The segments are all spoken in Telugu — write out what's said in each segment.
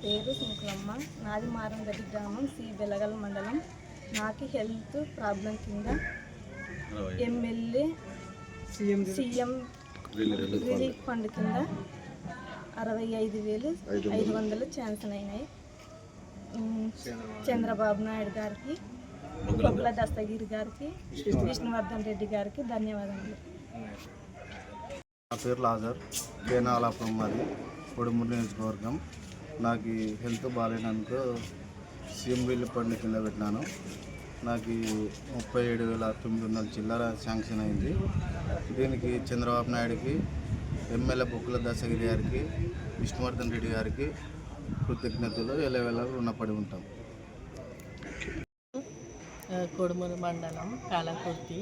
పేరు సుంకులమ్మ, నాది మారంగడ్డి గ్రామం, సి బెలగల్ మండలం. నాకు హెల్త్ ప్రాబ్లం కింద ఎమ్మెల్యే సీఎం రిలీఫ్ ఫండ్ కింద 65,500 శాంక్షన్ అయినాయి. చంద్రబాబు నాయుడు గారికి, బొగ్గుల దస్తగిరి గారికి, విష్ణువర్ధన్ రెడ్డి గారికి ధన్యవాదాలు. నా పేరు లాజర్, కేనాలాపురం, మాది కొడుమూరు నియోజకవర్గం. నాకు హెల్త్ బాగాలేనందుకు సీఎం రిలీఫ్ ఫండ్ కింద పెట్టినాను. నాకు 37,900 చిల్లర శాంక్షన్ అయింది. దీనికి చంద్రబాబు నాయుడుకి, ఎమ్మెల్యే బొగ్గుల దస్తగిరి గారికి, విష్ణువర్ధన్ రెడ్డి గారికి కృతజ్ఞతలు ఎల్లవేళ రుణపడి ఉంటాం. కొడుమూరు मंडलम कालाकुर्ती।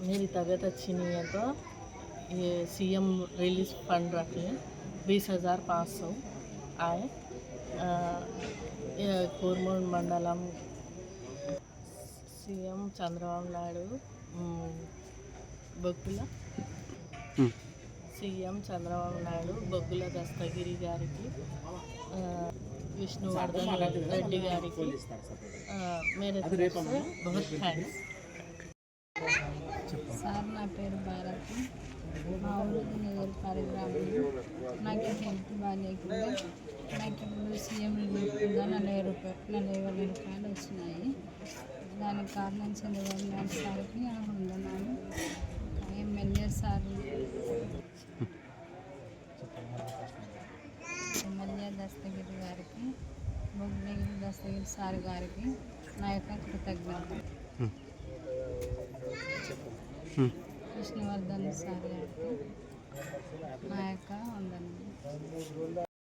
मेरी तबीयत अच्छी नहीं है तो ये सीएम रिलीफ फंड रखे 20,500 आए। कोरमूर मंडलम सीएम चंद्रबाबु नायडू बొగ్గుల सीएम चंद्रबाबु नायडू बొగ్గుల దస్తగిరి గారికి, विष्णुवर्धन रेड्डी गारी की मेरे तरफ से बहुत थैंक्स। సార్ నా పేరు భారతి, మా ఊరు నియోజకవర్గ గ్రామంలో. నాకు హెల్త్ బాగాలేకుండా నాకు ఇప్పుడు సీఎం రిలీఫ్ కింద 40,000 రూపాయలు వచ్చినాయి. దానికి కారణం చంద్రబాబు నాయుడు సార్కి వందనాలు. ఎమ్మెల్యే సార్, ఎమ్మెల్యే దస్తగిరి గారికి, బొగ్గుల దస్తగిరి సార్ గారికి నా యొక్క కృతజ్ఞతలు. విష్ణువర్ధన్ సార్ గారికి నా యొక్క వందనాలు.